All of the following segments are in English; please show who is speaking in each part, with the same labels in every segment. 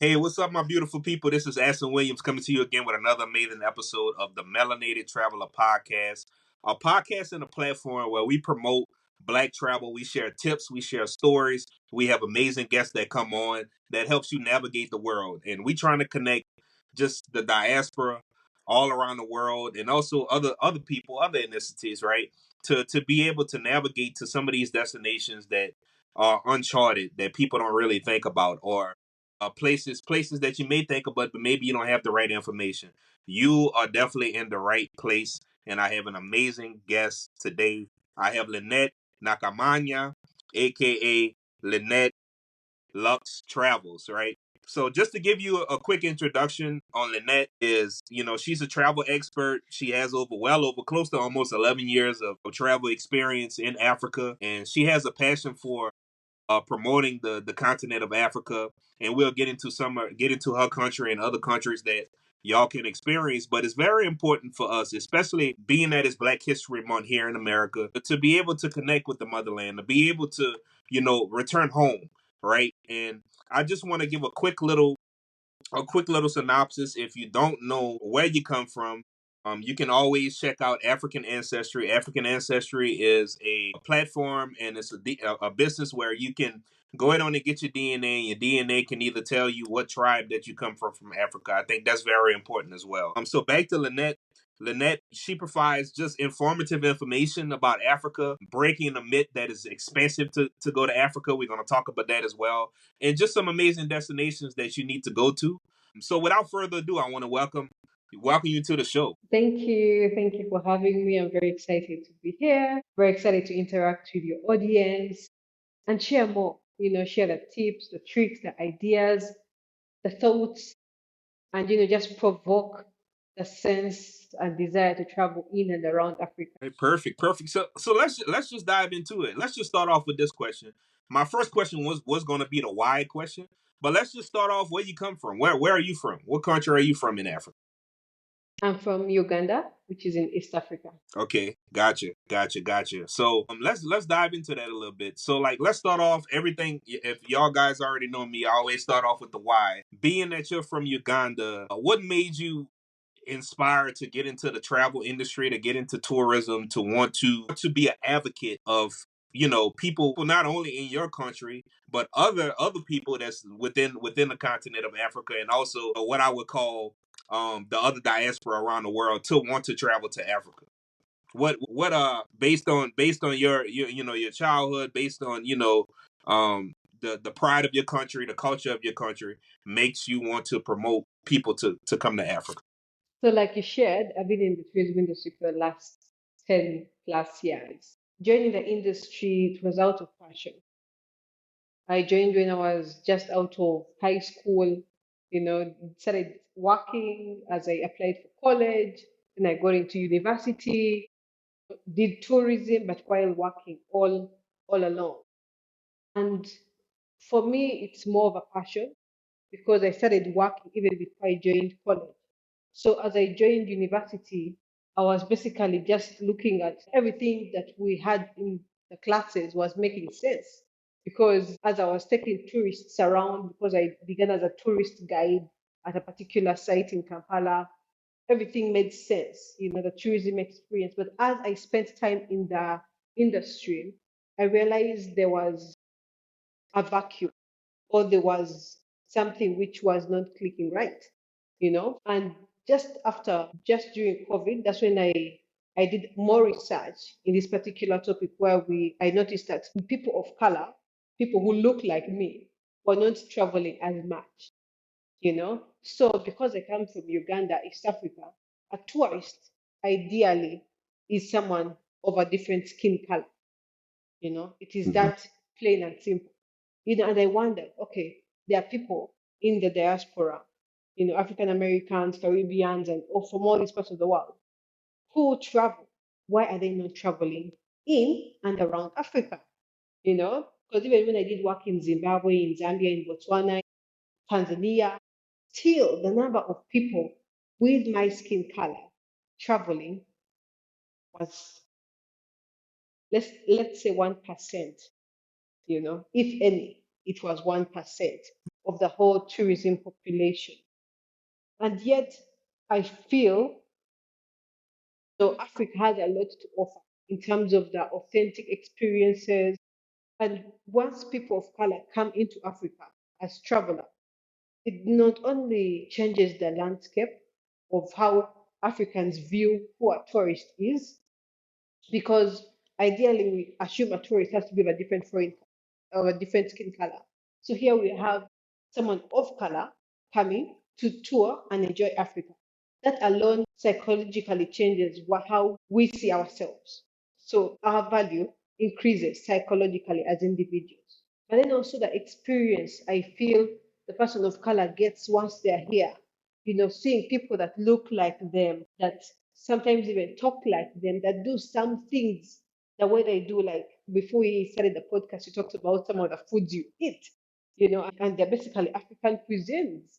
Speaker 1: Hey, what's up, my beautiful people? This is Ashton Williams coming to you again with another amazing episode of the Melanated Traveler Podcast. A podcast and a platform where we promote Black travel. We share tips, we share stories. We have amazing guests that come on that helps you navigate the world. And we trying to connect just the diaspora all around the world and also other people, other ethnicities, right? To be able to navigate to some of these destinations that are uncharted, that people don't really think about, or places that you may think about, but maybe you don't have the right information. You are definitely in the right place, and I have an amazing guest today. I have Lynett Nakamanya, aka Lynett Lux Travels, right? So just to give you a quick introduction on Lynett is, she's a travel expert. She has over close to almost 11 years of travel experience in Africa, and she has a passion for promoting the continent of Africa, and we'll get into her country and other countries that y'all can experience. But it's very important for us, especially being that it's Black History Month here in America, to be able to connect with the motherland, to be able to return home, right? And I just want to give a quick little synopsis. If you don't know where you come from, you can always check out African Ancestry. African Ancestry is a platform, and it's a business where you can go ahead on and get your DNA, and your DNA can either tell you what tribe that you come from Africa. I think that's very important as well. So back to Lynett. Lynett, she provides just informative information about Africa, breaking the myth that it's expensive to go to Africa. We're going to talk about that as well. And just some amazing destinations that you need to go to. So without further ado, I want to welcome you to the show.
Speaker 2: Thank you. Thank you for having me. I'm very excited to be here. Very excited to interact with your audience and share more. Share the tips, the tricks, the ideas, the thoughts, and just provoke the sense and desire to travel in and around Africa.
Speaker 1: Hey, perfect. So let's just dive into it. Let's just start off with this question. My first question was going to be the why question, but let's just start off where you come from. Where are you from? What country are you from in Africa?
Speaker 2: I'm from Uganda, which is in East Africa.
Speaker 1: Okay, gotcha. So let's dive into that a little bit. So like let's start off everything. If y'all guys already know me, I always start off with the why. Being that you're from Uganda, what made you inspired to get into the travel industry, to get into tourism, to want to be an advocate of people not only in your country but other people that's within the continent of Africa, and also what I would call the other diaspora around the world, to want to travel to Africa. What based on your childhood, based on the pride of your country, the culture of your country, makes you want to promote people to come to Africa?
Speaker 2: So, like you shared, I've been in the tourism industry for the last 10 plus years. Joining the industry, it was out of passion. I joined when I was just out of high school, started working as I applied for college, then I got into university, did tourism, but while working all along. And for me, it's more of a passion because I started working even before I joined college. So as I joined university, I was basically just looking at everything that we had in the classes was making sense. Because as I was taking tourists around, because I began as a tourist guide at a particular site in Kampala, everything made sense, the tourism experience. But as I spent time in the industry, I realized there was a vacuum, or there was something which was not clicking right, And just during COVID, that's when I did more research in this particular topic, where I noticed that people of color, people who look like me, were not traveling as much. So because I come from Uganda, East Africa, a tourist ideally is someone of a different skin color. It is that plain and simple. And I wondered, okay, there are people in the diaspora, African Americans, Caribbeans, and from all these parts of the world who travel. Why are they not traveling in and around Africa? Because even when I did work in Zimbabwe, in Zambia, in Botswana, Tanzania, still the number of people with my skin color traveling was, let's say 1%, if any, it was 1%. of the whole tourism population. And yet, I feel Africa has a lot to offer in terms of the authentic experiences. And once people of color come into Africa as travelers, it not only changes the landscape of how Africans view who a tourist is, because ideally we assume a tourist has to be of a different foreign or a different skin color. So here we have someone of color coming to tour and enjoy Africa. That alone psychologically changes how we see ourselves. So our value increases psychologically as individuals. But then also the experience I feel the person of color gets once they're here, seeing people that look like them, that sometimes even talk like them, that do some things the way they do. Like before we started the podcast, you talked about some of the foods you eat, and they're basically African cuisines.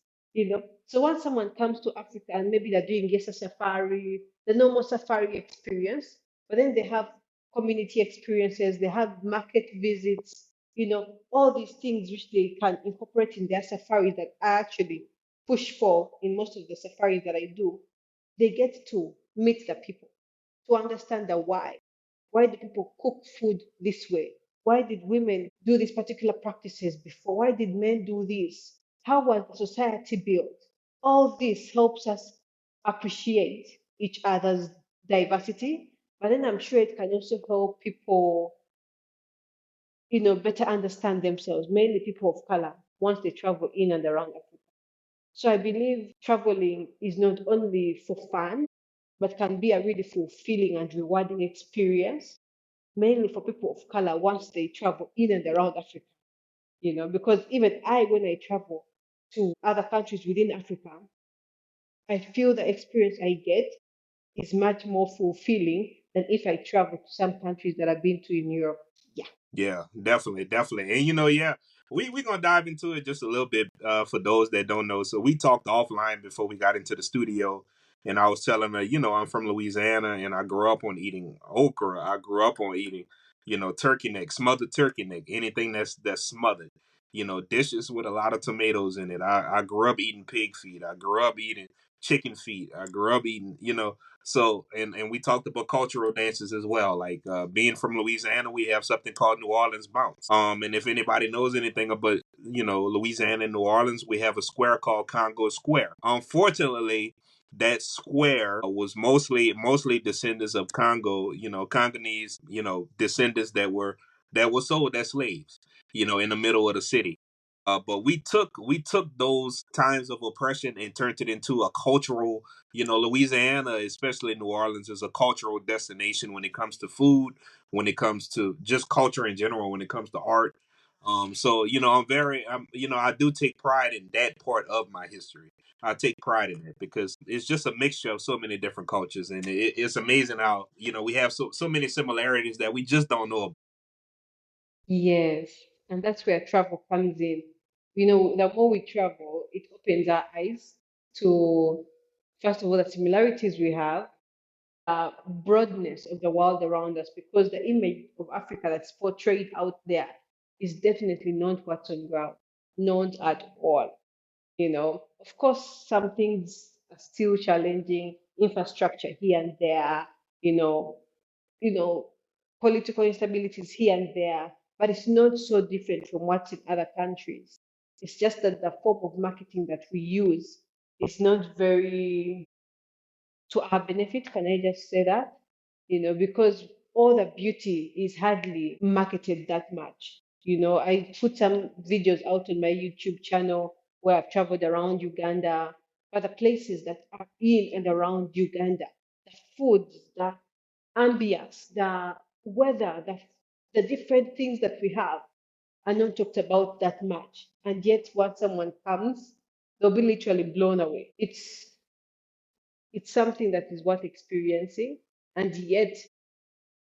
Speaker 2: So once someone comes to Africa and maybe they're doing yes a safari, the normal safari experience, but then they have community experiences, they have market visits, all these things which they can incorporate in their safari that I actually push for in most of the safaris that I do. They get to meet the people, to understand the why. Why do people cook food this way? Why did women do these particular practices before? Why did men do this? How was the society built? All this helps us appreciate each other's diversity, but then I'm sure it can also help people, better understand themselves, mainly people of color, once they travel in and around Africa. So I believe traveling is not only for fun, but can be a really fulfilling and rewarding experience, mainly for people of color once they travel in and around Africa. Because even I, when I travel to other countries within Africa, I feel the experience I get is much more fulfilling than if I travel to some countries that I've been to in Europe. Yeah.
Speaker 1: Yeah, definitely, definitely. And yeah, we gonna dive into it just a little bit for those that don't know. So we talked offline before we got into the studio, and I was telling her, I'm from Louisiana and I grew up on eating okra. I grew up on eating, turkey neck, smothered turkey neck, anything that's smothered. Dishes with a lot of tomatoes in it. I grew up eating pig feet. I grew up eating chicken feet. I grew up eating, so and we talked about cultural dances as well. Like being from Louisiana, we have something called New Orleans bounce. And if anybody knows anything about Louisiana and New Orleans, we have a square called Congo Square. Unfortunately, that square was mostly descendants of Congo, Congolese, descendants that were sold as slaves, in the middle of the city. But we took those times of oppression and turned it into a cultural. Louisiana, especially New Orleans, is a cultural destination when it comes to food, when it comes to just culture in general, when it comes to art. So I do take pride in that part of my history. I take pride in it because it's just a mixture of so many different cultures, and it's amazing how we have so many similarities that we just don't know about.
Speaker 2: Yes. And that's where travel comes in. The more we travel, it opens our eyes to, first of all, the similarities we have, broadness of the world around us, because the image of Africa that's portrayed out there is definitely not what's on ground, not at all. Of course, some things are still challenging, infrastructure here and there, you know, you know, political instabilities here and there, but it's not so different from what's in other countries. It's just that the form of marketing that we use is not very to our benefit. Can I just say that? Because all the beauty is hardly marketed that much. I put some videos out on my YouTube channel where I've traveled around Uganda, but the places that are in and around Uganda, the food, the ambience, the weather, the different things that we have are not talked about that much. And yet, when someone comes, they'll be literally blown away. It's something that is worth experiencing, and yet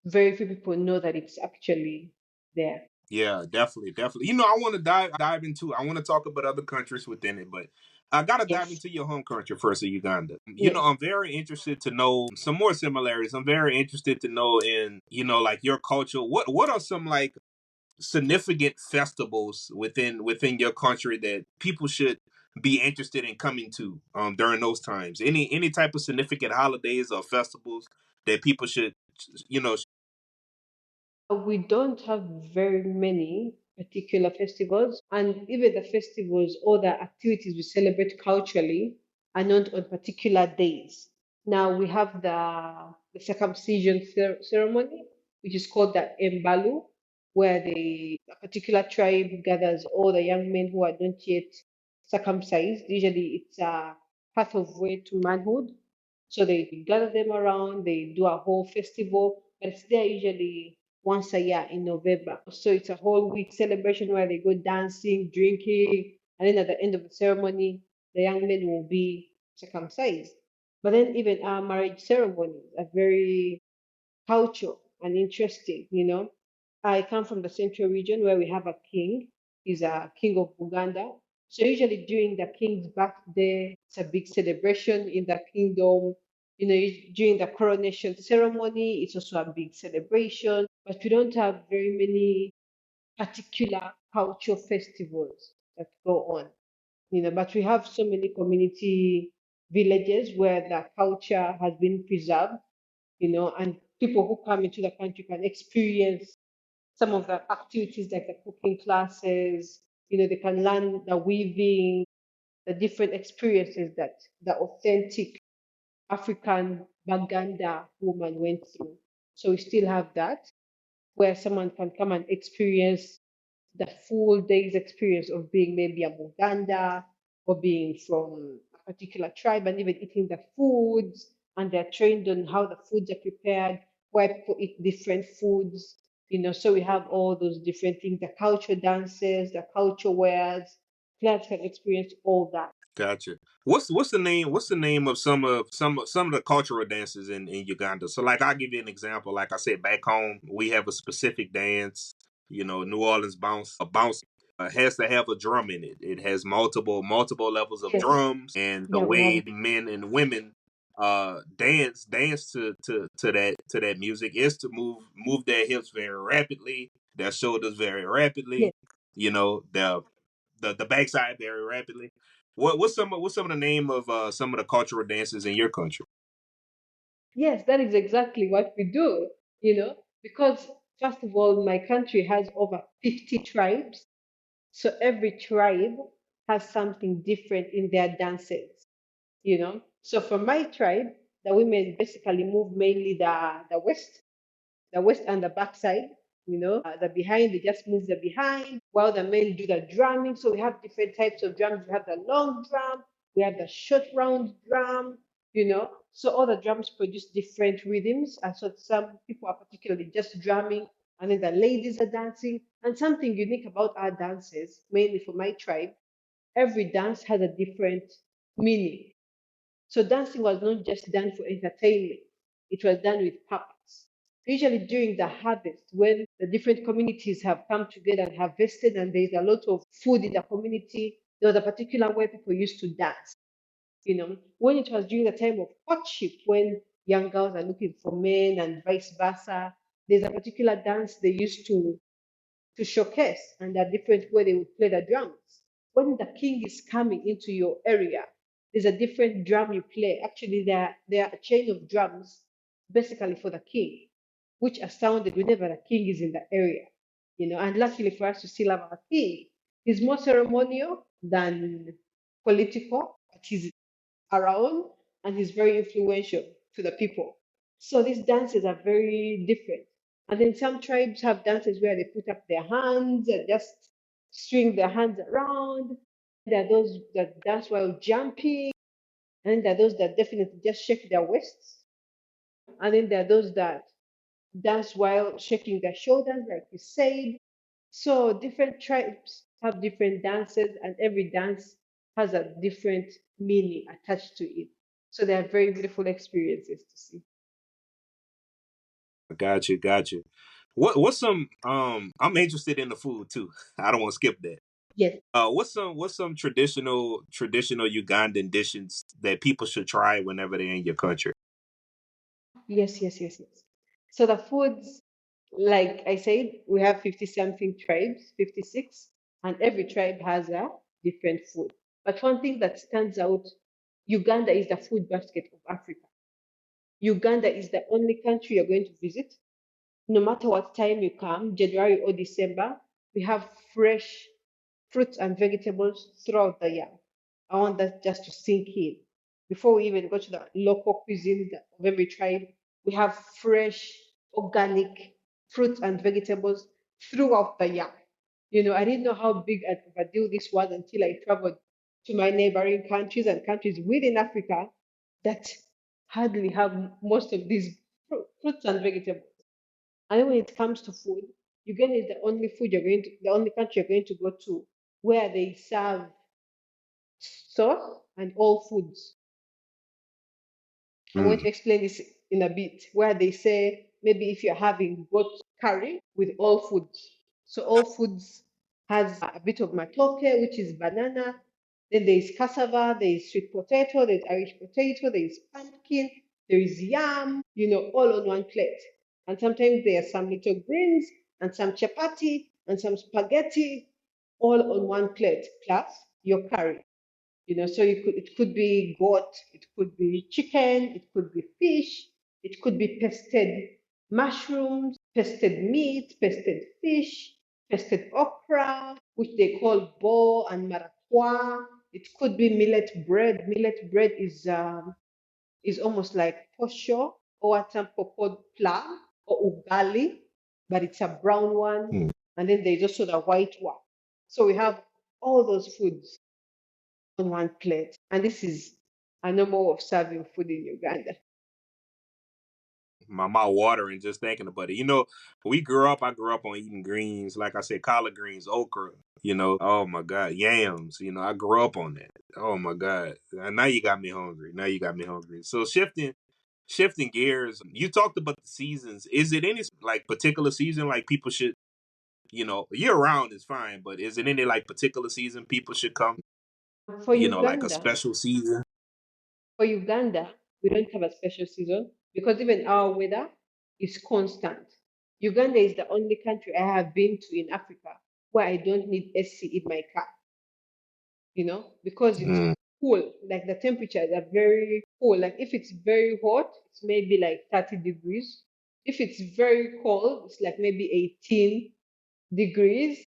Speaker 2: very few people know that it's actually there.
Speaker 1: Yeah, definitely, definitely. I want to dive into. I want to talk about other countries within it, but I gotta dive
Speaker 2: Yes,
Speaker 1: into your home country first, of Uganda.
Speaker 2: yes.
Speaker 1: I'm very interested to know some more similarities. I'm very interested to know in like your culture. What are some like significant festivals within your country that people should be interested in coming to during those times? Any type of significant holidays or festivals that people should, you know?
Speaker 2: We don't have very many particular festivals, and even the festivals or the activities we celebrate culturally are not on particular days. Now we have the circumcision ceremony, which is called the Embalu, where a particular tribe gathers all the young men who are not yet circumcised. Usually, it's a path of way to manhood. So they gather them around, they do a whole festival, but it's there usually once a year in November. So it's a whole week celebration where they go dancing, drinking, and then at the end of the ceremony, the young men will be circumcised. But then even our marriage ceremonies are very cultural and interesting, you know. I come from the central region where we have a king. He's a king of Uganda. So usually during the king's birthday, it's a big celebration in the kingdom. You know, during the coronation ceremony, it's also a big celebration. But we don't have very many particular cultural festivals that go on. You know, but we have so many community villages where the culture has been preserved, you know, and people who come into the country can experience some of the activities like the cooking classes, you know, they can learn the weaving, the different experiences that the authentic African Baganda woman went through. So we still have that where someone can come and experience the full day's experience of being maybe a Muganda or being from a particular tribe and even eating the foods. And they're trained on how the foods are prepared, why people eat different foods. You know, so we have all those different things, the culture dances, the culture wears. Clients can experience all that.
Speaker 1: Gotcha. What's the name? What's the name of some of the cultural dances in Uganda? So, like, I'll give you an example. Like I said, back home we have a specific dance. You know, New Orleans bounce has to have a drum in it. It has multiple levels of
Speaker 2: Yes.
Speaker 1: drums, and the
Speaker 2: Yeah, we
Speaker 1: way
Speaker 2: have.
Speaker 1: men and women dance to that music is to move their hips very rapidly, their shoulders very rapidly.
Speaker 2: Yes.
Speaker 1: You know, the backside very rapidly. What's some of the name of some of the cultural dances in your country?
Speaker 2: Yes, that is exactly what we do, you know, because first of all, my country has over 50 tribes. So every tribe has something different in their dances, you know. So for my tribe, the women basically move mainly the waist and the backside, you know. The behind, they just move the behind, while the men do the drumming. So we have different types of drums. We have the long drum, we have the short round drum, you know. So all the drums produce different rhythms. And so some people are particularly just drumming, and then the ladies are dancing. And something unique about our dances, mainly for my tribe, every dance has a different meaning. So dancing was not just done for entertainment, it was done with purpose. Usually during the harvest, when the different communities have come together and harvested, and there's a lot of food in the community, there was a particular way people used to dance. You know, when it was during the time of courtship, when young girls are looking for men and vice versa, there's a particular dance they used to showcase, and a different way they would play the drums. When the king is coming into your area, there's a different drum you play. Actually, there are a chain of drums basically for the king, which are sounded whenever the king is in the area. You know, and luckily for us to still have our king, he's more ceremonial than political, but he's around and he's very influential to the people. So these dances are very different. And then some tribes have dances where they put up their hands and just string their hands around. There are those that dance while jumping, and there are those that definitely just shake their waists. And then there are those that dance while shaking their shoulders, like you said. So different tribes have different dances, and every dance has a different meaning attached to it. So they are very beautiful experiences to see.
Speaker 1: Got you. What's some I'm interested in the food too. I don't want to skip that.
Speaker 2: Yes,
Speaker 1: What's some traditional Ugandan dishes that people should try whenever they're in your country?
Speaker 2: yes. So the foods, Like I said, we have 50 something tribes, 56, and every tribe has a different food. But one thing that stands out, Uganda is the food basket of Africa. Uganda is the only country you're going to visit. No matter what time you come, January or December, we have fresh fruits and vegetables throughout the year. I want that just to sink in. Before we even go to the local cuisine of every tribe, we have fresh, organic fruits and vegetables throughout the year. I didn't know how big of a deal this was until I traveled to my neighboring countries and countries within Africa that hardly have most of these fruits and vegetables. And then when it comes to food, Uganda is the only country you're going to go to where they serve sauce and all foods. I'm going
Speaker 1: Mm.
Speaker 2: to explain this in a bit, where they say maybe if you're having goat curry with all foods. So all foods has a bit of matoke, which is banana. Then there is cassava, there is sweet potato, there's Irish potato, there is pumpkin, there is yam, all on one plate. And sometimes there are some little greens and some chapati and some spaghetti, all on one plate, plus your curry. So it could be goat, it could be chicken, it could be fish, it could be pested mushrooms, pested meat, pested fish, pested okra, which they call bo and marakwa. It could be millet bread. Millet bread is almost like posho or what some people call pla or ugali, but it's a brown one.
Speaker 1: Mm.
Speaker 2: And then there's also the white one. So we have all those foods on one plate. And this is a normal way of serving food in Uganda.
Speaker 1: My mouth watering just thinking about it. I grew up on eating greens, like I said, collard greens, okra, oh my God, yams, I grew up on that. Oh my God. And now you got me hungry. Now you got me hungry. So shifting gears, you talked about the seasons. Is it any like particular season like people should, year round is fine, but is it any like particular season people should come,
Speaker 2: For
Speaker 1: like a
Speaker 2: Uganda,
Speaker 1: special season?
Speaker 2: for Uganda, we don't have a special season because even our weather is constant. Uganda is the only country I have been to in Africa where I don't need AC in my car, because it's
Speaker 1: Mm.
Speaker 2: cool. Like the temperatures are very cool. Like if it's very hot, it's maybe like 30 degrees. If it's very cold, it's like maybe 18 degrees,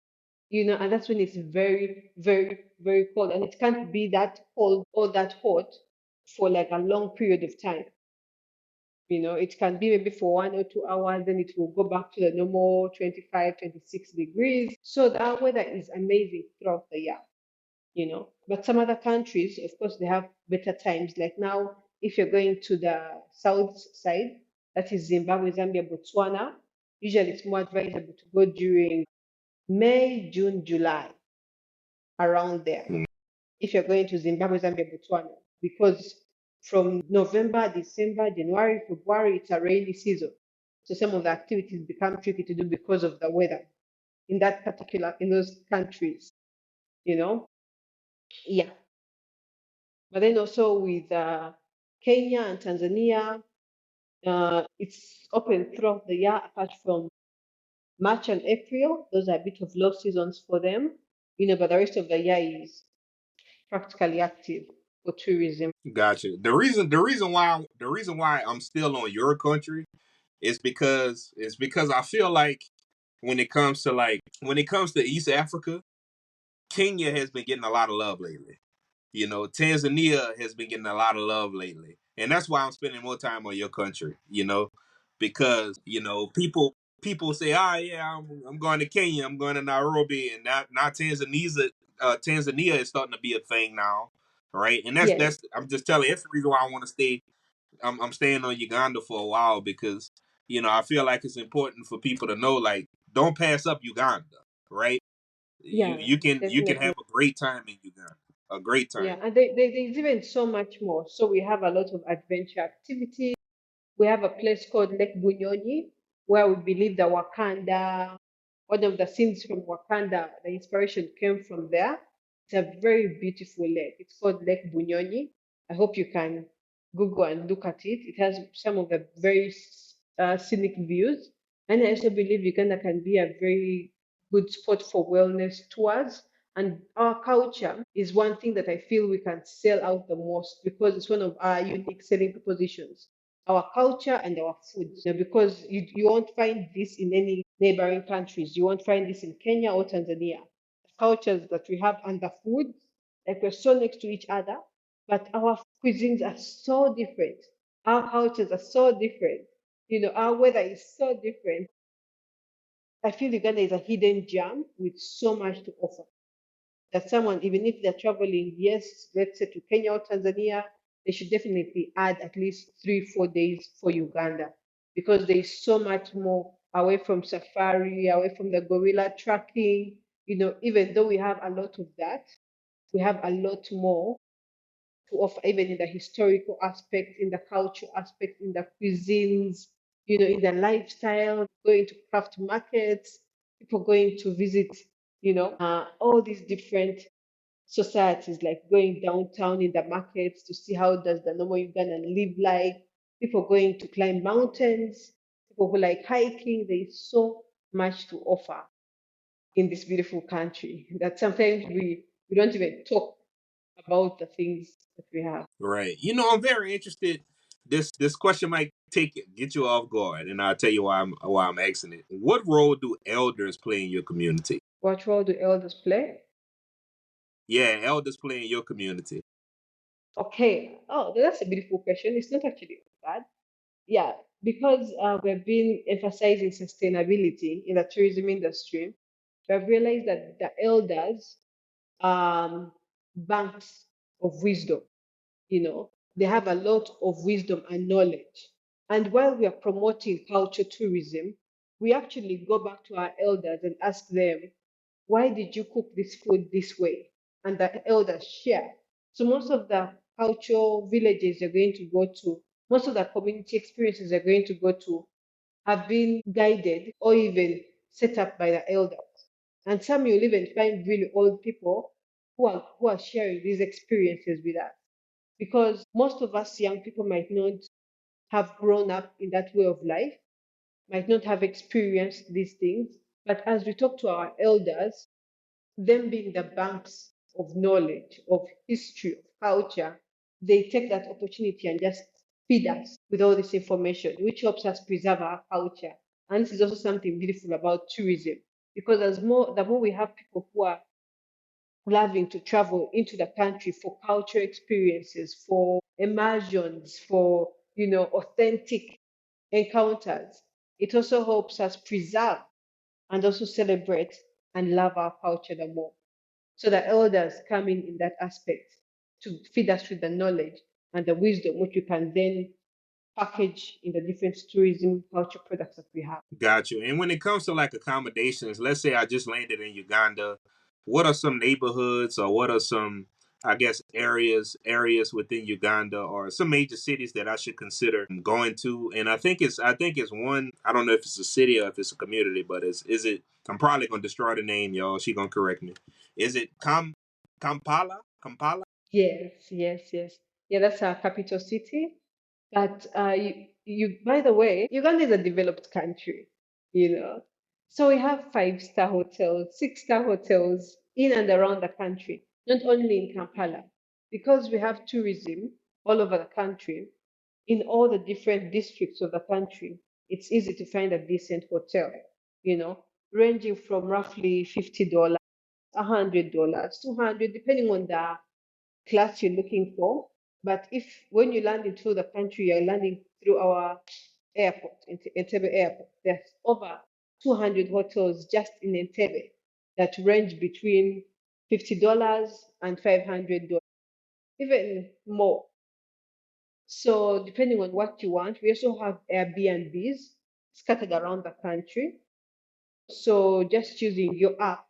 Speaker 2: and that's when it's very, very, very cold. And it can't be that cold or that hot for like a long period of time. It can be maybe for 1 or 2 hours, then it will go back to the normal 25, 26 degrees. So the weather is amazing throughout the year. But some other countries, of course, they have better times. Like now, if you're going to the south side, that is Zimbabwe, Zambia, Botswana, usually it's more advisable to go during May, June, July, around there.
Speaker 1: Mm.
Speaker 2: If you're going to Zimbabwe, Zambia, Botswana, because from November, December, January, February, it's a rainy season. So some of the activities become tricky to do because of the weather in those countries, you know? Yeah. But then also with Kenya and Tanzania, it's open throughout the year apart from March and April. Those are a bit of low seasons for them, but the rest of the year is practically active for tourism.
Speaker 1: Gotcha. The reason why I'm still on your country is because I feel like when it comes to East Africa, Kenya has been getting a lot of love lately. Tanzania has been getting a lot of love lately. And that's why I'm spending more time on your country, because, people say, yeah, I'm going to Kenya, I'm going to Nairobi, and now Tanzania is starting to be a thing now. Right. And
Speaker 2: Yes,
Speaker 1: that's I'm just telling you, that's the reason why I want to stay. I'm staying on Uganda for a while because, I feel like it's important for people to know, like, don't pass up Uganda. Right. You
Speaker 2: yeah,
Speaker 1: you can you can have
Speaker 2: definitely.
Speaker 1: a great time in Uganda. A great
Speaker 2: Yeah,
Speaker 1: time.
Speaker 2: and there's even so much more. So we have a lot of adventure activities. We have a place called Lake Bunyonyi, where we believe the Wakanda, one of the scenes from Wakanda, the inspiration came from there. It's a very beautiful lake. It's called Lake Bunyonyi. I hope you can Google and look at it. It has some of the very scenic views. And I also believe Uganda can be a very good spot for wellness tours. And our culture is one thing that I feel we can sell out the most because it's one of our unique selling propositions. Our culture and our food. Because you won't find this in any neighboring countries. You won't find this in Kenya or Tanzania. The cultures that we have and the food, like we're so next to each other, but our cuisines are so different. Our cultures are so different. Our weather is so different. I feel Uganda is a hidden gem with so much to offer. That someone, even if they're traveling, yes, let's say to Kenya or Tanzania, they should definitely add at least 3, 4 days for Uganda because there is so much more away from safari, away from the gorilla tracking. Even though we have a lot of that, we have a lot more to offer, even in the historical aspect, in the cultural aspect, in the cuisines, in the lifestyle, going to craft markets, people going to visit, all these different societies, like going downtown in the markets to see how does the normal Ugandan live like, people going to climb mountains, people who like hiking. There is so much to offer in this beautiful country that sometimes we don't even talk about the things that we have.
Speaker 1: Right. I'm very interested. This question might get you off guard, and I'll tell you why I'm asking it. What role do elders play in your community?
Speaker 2: What role do elders play?
Speaker 1: Yeah, elders play in your community.
Speaker 2: Okay. Oh, that's a beautiful question. It's not actually bad. Yeah, because we've been emphasizing sustainability in the tourism industry, we have realized that the elders banks of wisdom. They have a lot of wisdom and knowledge. And while we are promoting culture tourism, we actually go back to our elders and ask them, why did you cook this food this way? And the elders share. So most of the cultural villages you're going to go to, most of the community experiences you're going to go to have been guided or even set up by the elders. And some you'll even find really old people who are sharing these experiences with us. Because most of us young people might not have grown up in that way of life, might not have experienced these things. But as we talk to our elders, them being the banks of knowledge, of history, of culture, they take that opportunity and just feed us with all this information, which helps us preserve our culture. And this is also something beautiful about tourism, because the more we have people who are loving to travel into the country for cultural experiences, for immersions, for authentic encounters, it also helps us preserve and also celebrate and love our culture the more. So the elders come in that aspect to feed us with the knowledge and the wisdom, which we can then package in the different tourism culture products that we have.
Speaker 1: Got you. And when it comes to like accommodations, let's say I just landed in Uganda, what are some neighborhoods or what are some, I guess, areas within Uganda or some major cities that I should consider going to? And I think it's one. I don't know if it's a city or if it's a community, but is it? I'm probably gonna destroy the name, y'all. She gonna correct me. Is it Kampala? Kampala?
Speaker 2: Yes, yes, yes. Yeah, that's our capital city. But by the way, Uganda is a developed country, you know. So we have 5-star hotels, 6-star hotels in and around the country, not only in Kampala, because we have tourism all over the country, in all the different districts of the country. It's easy to find a decent hotel, you know, ranging from roughly $50, $100, 200, depending on the class you're looking for. But if when you land into the country, you're landing through our airport, Entebbe Airport, there's over 200 hotels just in Entebbe that range between $50 and $500, even more. So depending on what you want, we also have Airbnbs scattered around the country. So just using your app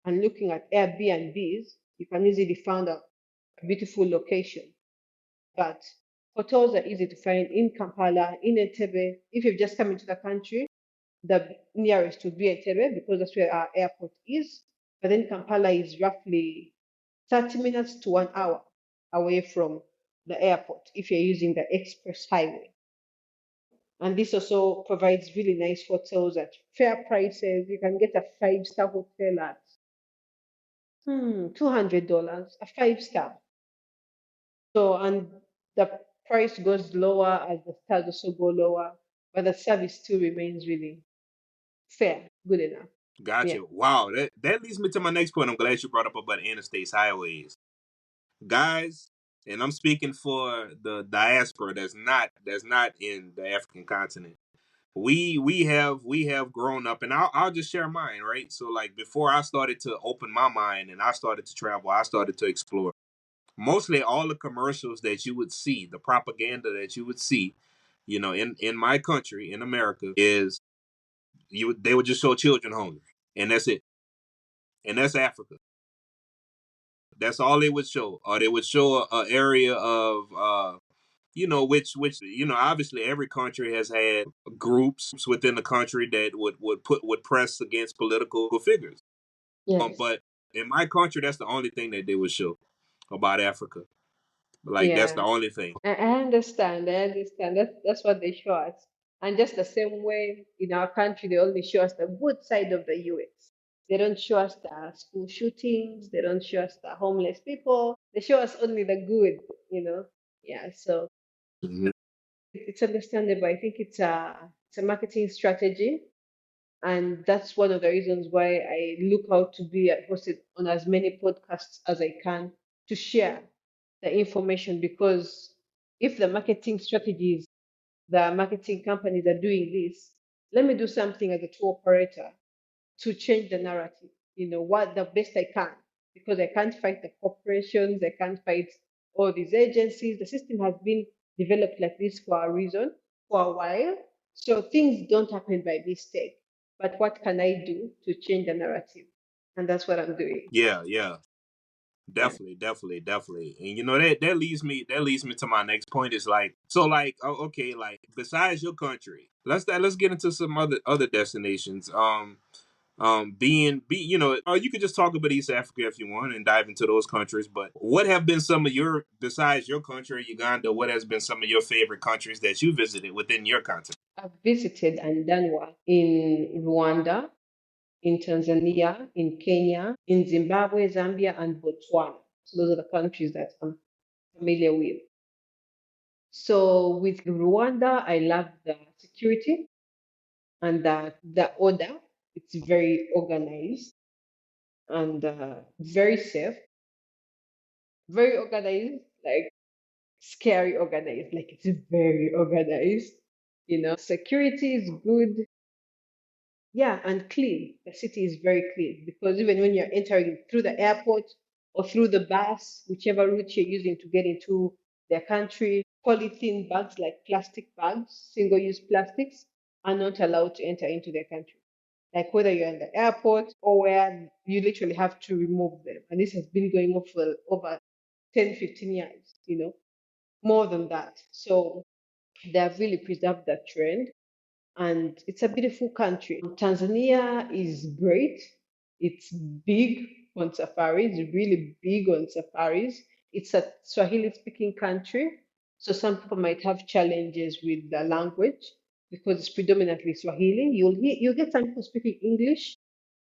Speaker 2: and looking at Airbnbs, you can easily find a beautiful location. But hotels are easy to find in Kampala, in Entebbe. If you've just come into the country, the nearest would be Entebbe because that's where our airport is. But then Kampala is roughly 30 minutes to 1 hour away from the airport if you're using the express highway. And this also provides really nice hotels at fair prices. You can get a 5-star hotel at $200, a 5-star. So, and the price goes lower as the stars also go lower, but the service still remains really fair, good enough. Yeah.
Speaker 1: Gotcha. Wow. That leads me to my next point. I'm glad you brought up about interstates, highways, guys. And I'm speaking for the diaspora that's not in the African continent. We have grown up, and I'll just share mine, right? So like before I started to open my mind and I started to travel, I started to explore. Mostly all the commercials that you would see, the propaganda that you would see, in my country, in America, is they would just show children hungry, and that's it, and that's Africa. That's all they would show, or they would show a area of which obviously every country has had groups within the country that would press against political figures.
Speaker 2: Yes.
Speaker 1: But in my country, that's the only thing that they would show about Africa. Like that's the
Speaker 2: Yeah.
Speaker 1: only thing.
Speaker 2: I understand. I understand. That's what they show us. And just the same way in our country, they only show us the good side of the US. They don't show us the school shootings. They don't show us the homeless people. They show us only the good, you know. Yeah. So
Speaker 1: Mhm.
Speaker 2: it's understandable. I think it's a marketing strategy, and that's one of the reasons why I look out to be hosted on as many podcasts as I can to share the information, because if the marketing strategies, the marketing companies are doing this, let me do something as a tour operator to change the narrative. What the best I can, because I can't fight the corporations, I can't fight all these agencies. The system has been developed like this for a reason, for a while. So things don't happen by mistake. But what can I do to change the narrative? And that's what I'm doing.
Speaker 1: Yeah, yeah.
Speaker 2: Yeah.
Speaker 1: Definitely, definitely, definitely. And that leads me to my next point is like so like okay, like besides your country, let's get into some other destinations. Being be you could just talk about East Africa if you want and dive into those countries. But what have been some of your besides your country, Uganda? What has been some of your favorite countries that you visited within your continent?
Speaker 2: I've visited and done work in Rwanda, in Tanzania, in Kenya, in Zimbabwe, Zambia, and Botswana. So those are the countries that I'm familiar with. So with Rwanda, I love the security and the order. It's very organized and very safe, very organized, like scary organized, like it's very organized. Security is good. Yeah, and clean. The city is very clean, because even when you're entering through the airport or through the bus, whichever route you're using to get into their country, polythene bags, like plastic bags, single use plastics, are not allowed to enter into their country. Like whether you're in the airport or where you literally have to remove them. And this has been going on for over 10, 15 years, more than that. So they have really preserved that trend, and it's a beautiful country. Tanzania is great. It's big on safaris, really big on safaris. It's a Swahili speaking country, so some people might have challenges with the language because it's predominantly Swahili. You'll get some people speaking English,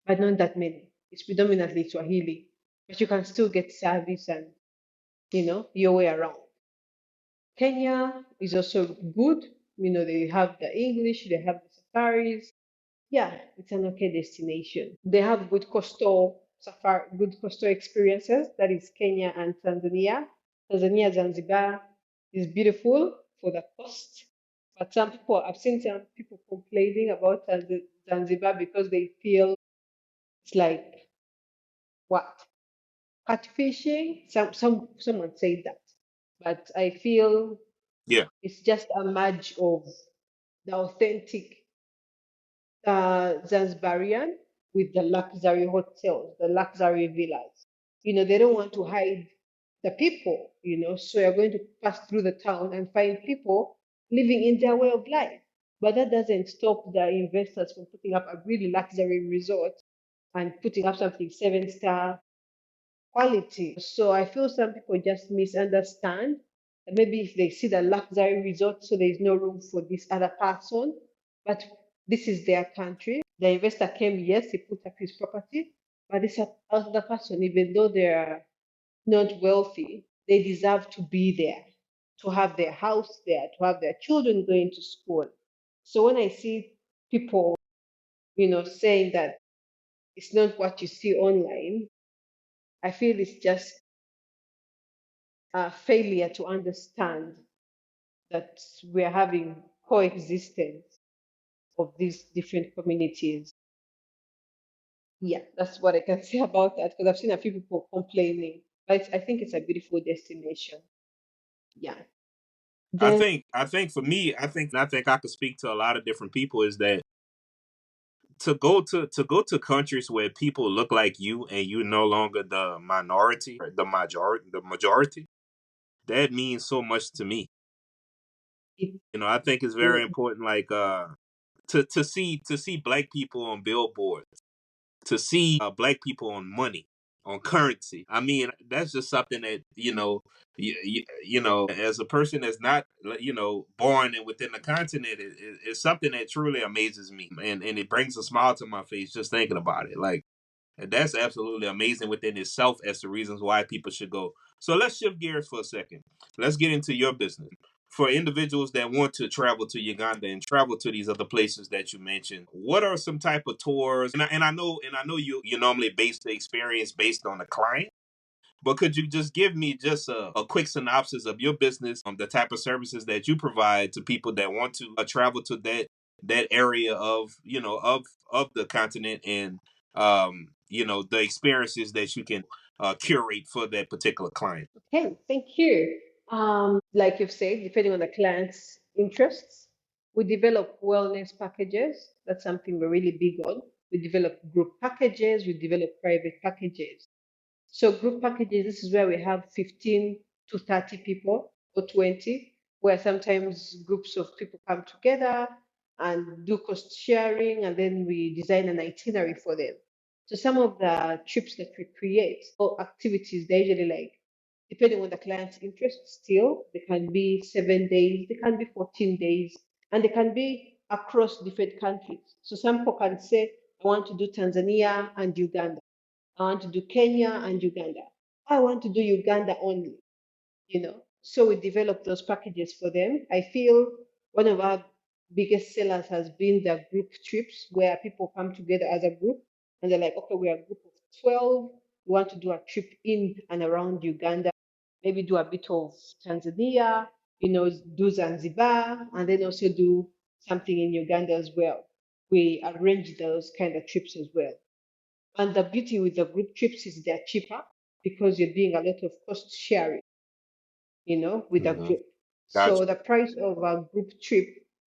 Speaker 2: but not that many. It's predominantly Swahili, but you can still get service and your way around. Kenya is also good. They have the English, they have the safaris. Yeah, it's an okay destination. They have good coastal experiences. That is Kenya and Tanzania. Tanzania, Zanzibar is beautiful for the coast. But I've seen some people complaining about Zanzibar because they feel it's like what? Catfishing? Someone said that. But I feel
Speaker 1: Yeah,
Speaker 2: it's just a merge of the authentic Zanzibarian with the luxury hotels, the luxury villas. They don't want to hide the people, so you're going to pass through the town and find people living in their way of life. But that doesn't stop the investors from putting up a really luxury resort and putting up something 7-star quality. So I feel some people just misunderstand Maybe if they see the luxury resort, so there's no room for this other person, but this is their country. The investor came, yes, he put up his property, but this other person, even though they're not wealthy, they deserve to be there, to have their house there, to have their children going to school. So when I see people, saying that it's not what you see online, I feel it's just a failure to understand that we're having coexistence of these different communities. Yeah, that's what I can say about that because I've seen a few people complaining, but I think it's a beautiful destination. Yeah. Then
Speaker 1: I think I could speak to a lot of different people is that to go to countries where people look like you and you no longer the minority or the majority, that means so much to me.
Speaker 2: it,
Speaker 1: I think it's very important, like to see black people on billboards, to see black people on money, on currency. I mean, that's just something that as a person that's not born and within the continent, it's something that truly amazes me, and it brings a smile to my face just thinking about it. Like, and that's absolutely amazing within itself as the reasons why people should go. So let's shift gears for a second. Let's get into your business. For individuals that want to travel to Uganda and travel to these other places that you mentioned, what are some type of tours? And I know you normally base the experience based on the client, but could you just give me just a quick synopsis of your business, the type of services that you provide to people that want to travel to that area of of the continent, and the experiences that you can curate for that particular client?
Speaker 2: Okay, thank you. Like you've said, depending on the client's interests, we develop wellness packages. That's something we're really big on. We develop group packages, we develop private packages. So group packages, this is where we have 15 to 30 people or 20, where sometimes groups of people come together and do cost sharing, and then we design an itinerary for them. So some of the trips that we create or activities, they're usually like, depending on the client's interest, still, they can be 7 days, they can be 14 days, and they can be across different countries. So some people can say, I want to do Tanzania and Uganda. I want to do Kenya and Uganda. I want to do Uganda only. So we develop those packages for them. I feel one of our biggest sellers has been the group trips where people come together as a group and they're like, okay, we are a group of 12. We want to do a trip in and around Uganda, maybe do a bit of Tanzania, do Zanzibar, and then also do something in Uganda as well. We arrange those kind of trips as well. And the beauty with the group trips is they're cheaper because you're doing a lot of cost sharing, with a
Speaker 1: Hmm.
Speaker 2: group.
Speaker 1: Gotcha.
Speaker 2: So the price of a group trip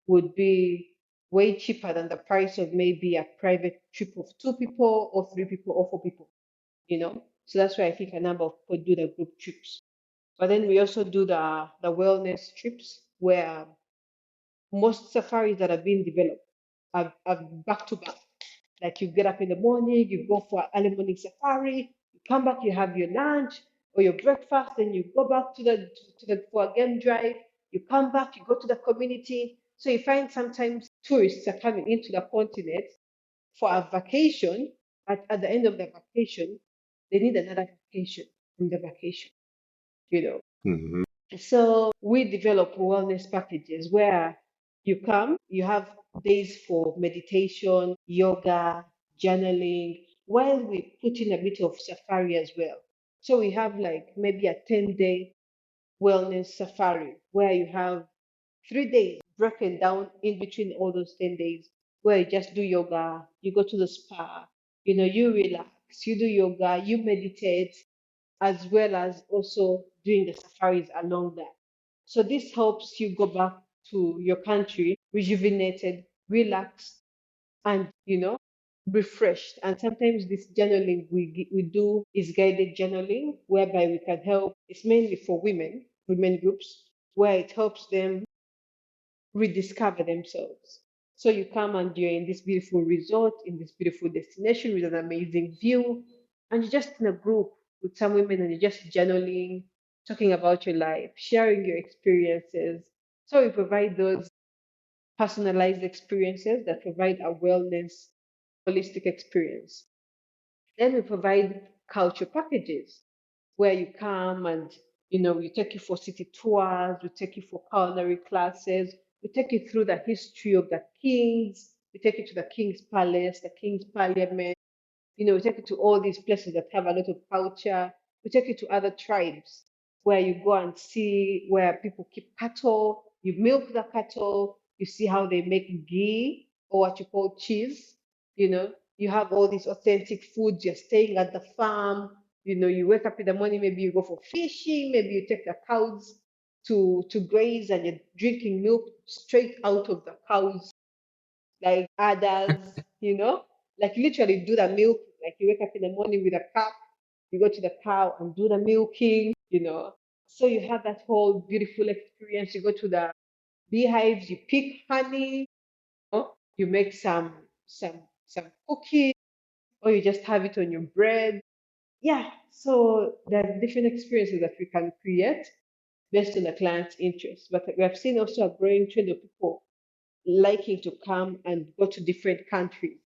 Speaker 2: would be way cheaper than the price of maybe a private trip of 2 people or 3 people or 4 people. So that's why I think a number of people do the group trips. But then we also do the wellness trips where most safaris that have been developed are back to back. Like you get up in the morning, you go for early morning safari, you come back, you have your lunch or your breakfast, then you go back to the for a game drive. You come back, you go to the community. So you find sometimes tourists are coming into the continent for a vacation, but at the end of the vacation, they need another vacation from the vacation. You know,
Speaker 1: Hmm.
Speaker 2: so we develop wellness packages where you come, you have days for meditation, yoga, journaling, while we put in a bit of safari as well. So we have like maybe a 10-day wellness safari where you have 3 days broken down in between all those 10 days where you just do yoga, you go to the spa, you relax, you do yoga, you meditate, as well as also doing the safaris along that. So this helps you go back to your country rejuvenated, relaxed, and refreshed. And sometimes this journaling we do is guided journaling, whereby we can help. It's mainly for women groups, where it helps them rediscover themselves. So you come and you're in this beautiful resort, in this beautiful destination with an amazing view, and you're just in a group with some women and you're just journaling. talking about your life, sharing your experiences. So we provide those personalized experiences that provide a wellness, holistic experience. Then we provide culture packages where you come and we take you for city tours, we take you for culinary classes, we take you through the history of the kings, we take you to the king's palace, the king's parliament, we take you to all these places that have a lot of culture. We take you to other tribes where you go and see where people keep cattle, you milk the cattle, you see how they make ghee or what you call cheese. You have all these authentic foods, you're staying at the farm, you wake up in the morning, maybe you go for fishing, maybe you take the cows to graze and you're drinking milk straight out of the cows like others, like literally do the milk. Like you wake up in the morning with a cup, you go to the cow and do the milking. So you have that whole beautiful experience. You go to the beehives, you pick honey, you make some cookies, or you just have it on your bread. Yeah, so there are different experiences that we can create based on the client's interest. But we have seen also a growing trend of people liking to come and go to different countries.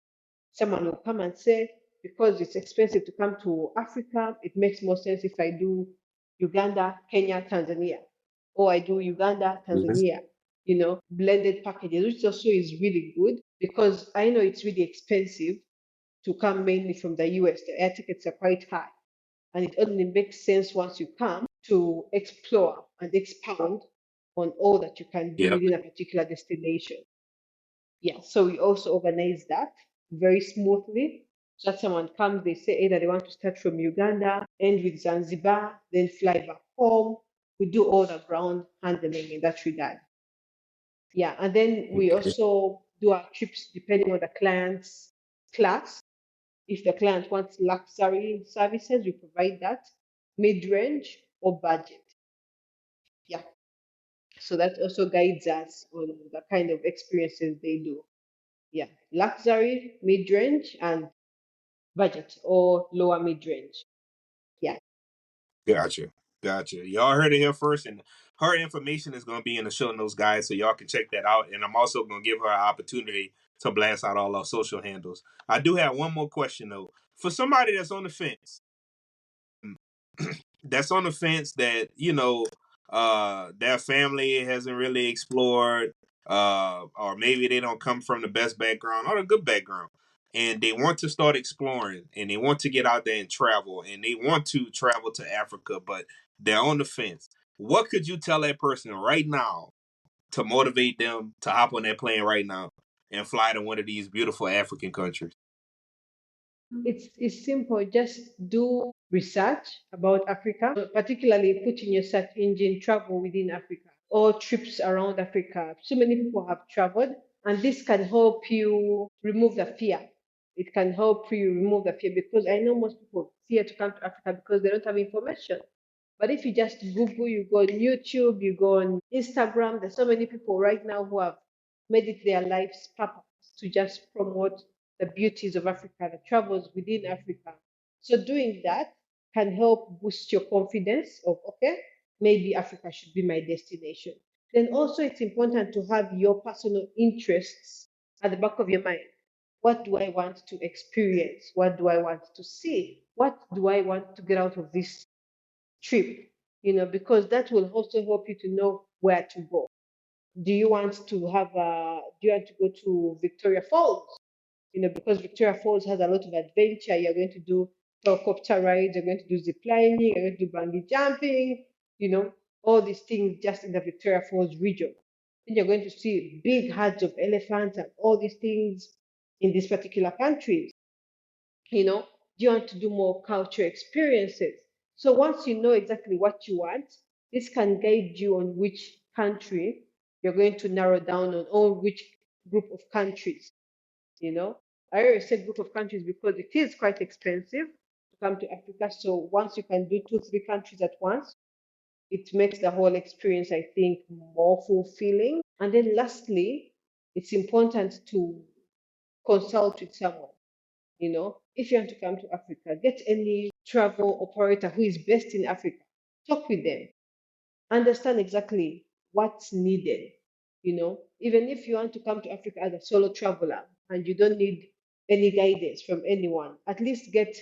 Speaker 2: Someone will come and say, because it's expensive to come to Africa, it makes more sense if I do Uganda, Kenya, Tanzania, or I do Uganda,
Speaker 1: Mhm.
Speaker 2: Tanzania, blended packages, which also is really good because I know it's really expensive to come mainly from the US. The air tickets are quite high. And it only makes sense once you come to explore and expound on all that you can do
Speaker 1: Yep.
Speaker 2: within a particular destination. Yeah, so we also organize that very smoothly. So that someone comes, they say either they want to start from Uganda, end with Zanzibar, then fly back home. We do all the ground handling in that regard. Yeah, and then we
Speaker 1: Okay.
Speaker 2: also do our trips depending on the client's class. If the client wants luxury services, we provide that, mid-range or budget. Yeah, so that also guides us on the kind of experiences they do. Yeah, luxury, mid-range, and budget or lower mid-range. Yeah.
Speaker 1: Gotcha. Gotcha. Y'all heard it here first, and her information is going to be in the show notes, guys, so y'all can check that out. And I'm also going to give her an opportunity to blast out all our social handles. I do have one more question, though. For somebody that's on the fence, that their family hasn't really explored, or maybe they don't come from the best background or a good background, and they want to start exploring and they want to get out there and travel and they want to travel to Africa, but they're on the fence. What could you tell that person right now to motivate them to hop on that plane right now and fly to one of these beautiful African countries?
Speaker 2: It's simple. Just do research about Africa, particularly put in your search engine travel within Africa or trips around Africa. So many people have traveled, and this can help you remove the fear. It can help you remove the fear because I know most people fear to come to Africa because they don't have information. But if you just Google, you go on YouTube, you go on Instagram, there's so many people right now who have made it their life's purpose to just promote the beauties of Africa, the travels within Africa. So doing that can help boost your confidence of, okay, maybe Africa should be my destination. Then also it's important to have your personal interests at the back of your mind. What do I want to experience? What do I want to see? What do I want to get out of this trip? Because that will also help you to know where to go. Do you want to go to Victoria Falls? Because Victoria Falls has a lot of adventure. You're going to do helicopter rides, you're going to do zip lining, you're going to do bungee jumping, you know, all these things just in the Victoria Falls region. Then you're going to see big herds of elephants and all these things in these particular countries. Do you want to do more culture experiences? So once you know exactly what you want, this can guide you on which country you're going to narrow down on, or which group of countries. you know. I always said group of countries because it is quite expensive to come to Africa. So once you can do two, three countries at once, it makes the whole experience, I think, more fulfilling. And then lastly, it's important to consult with someone. If you want to come to Africa, get any travel operator who is based in Africa. talk with them, understand exactly what's needed. Even if you want to come to Africa as a solo traveler and you don't need any guidance from anyone, at least get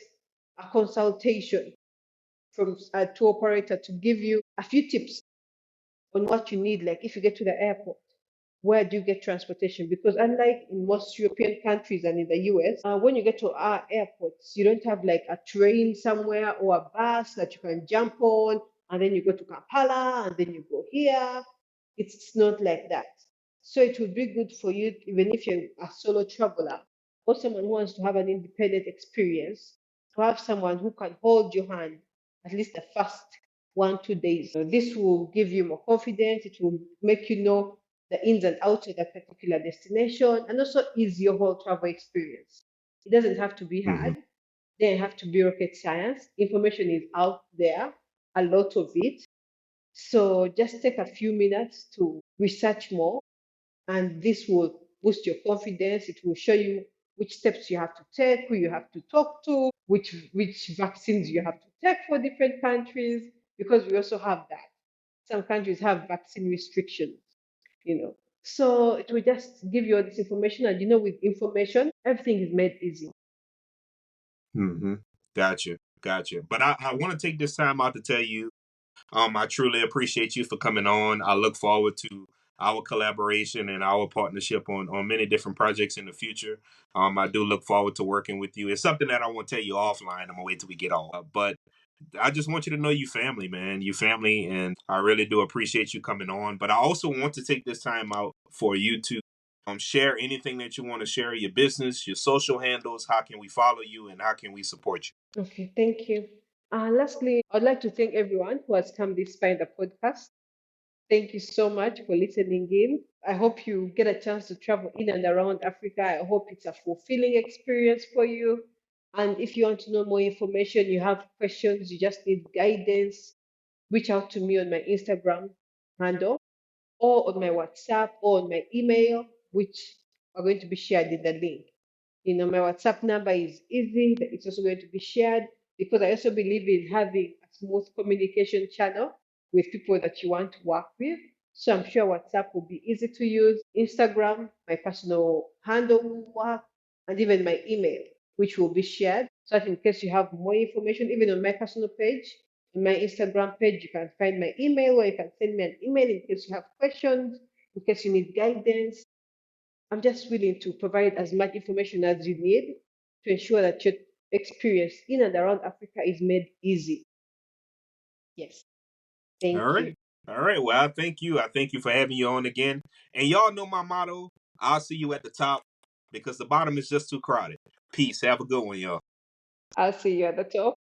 Speaker 2: a consultation from a tour operator to give you a few tips on what you need. Like if you get to the airport, where do you get transportation? Because unlike in most European countries and in the US, when you get to our airports, you don't have like a train somewhere or a bus that you can jump on and then you go to Kampala and then you go here. It's not like that. So it would be good for you, even if you're a solo traveler or someone who wants to have an independent experience, to have someone who can hold your hand at least the first 1, 2 days. This will give you more confidence. It will make you know the ins and outs of that particular destination and also ease your whole travel experience. It doesn't have to be
Speaker 1: Mm-hmm.
Speaker 2: hard. It doesn't have to be rocket science. Information is out there, a lot of it. So just take a few minutes to research more, and this will boost your confidence. It will show you which steps you have to take, who you have to talk to, which vaccines you have to take for different countries, because we also have that. Some countries have vaccine restrictions, you know. So it will just give you all this information, and with information, everything is made easy.
Speaker 1: Mm-hmm. Gotcha. Gotcha. But I want to take this time out to tell you, I truly appreciate you for coming on. I look forward to our collaboration and our partnership on many different projects in the future. I do look forward to working with you. It's something that I want to tell you offline. I'm gonna wait till we get off. But I just want you to know you family, man. You family, and I really do appreciate you coming on. But I also want to take this time out for you to share anything that you want to share, your business, your social handles. How can we follow you and how can we support you?
Speaker 2: Okay, thank you. Lastly, I'd like to thank everyone who has come this far in the podcast. Thank you so much for listening in. I hope you get a chance to travel in and around Africa. I hope it's a fulfilling experience for you. And if you want to know more information, you have questions, you just need guidance, reach out to me on my Instagram handle or on my WhatsApp or on my email, which are going to be shared in the link. My WhatsApp number is easy. It's also going to be shared because I also believe in having a smooth communication channel with people that you want to work with. So I'm sure WhatsApp will be easy to use. Instagram, my personal handle will work, and even my email, which will be shared. So that in case you have more information, even on my personal page, on my Instagram page, you can find my email, or you can send me an email in case you have questions, in case you need guidance. I'm just willing to provide as much information as you need to ensure that your experience in and around Africa is made easy. Yes.
Speaker 1: All
Speaker 2: Thank
Speaker 1: right.
Speaker 2: you.
Speaker 1: All right. Well, I thank you. I thank you for having you on again. And y'all know my motto. I'll see you at the top because the bottom is just too crowded. Peace. Have a good one, y'all.
Speaker 2: I'll see you at the top.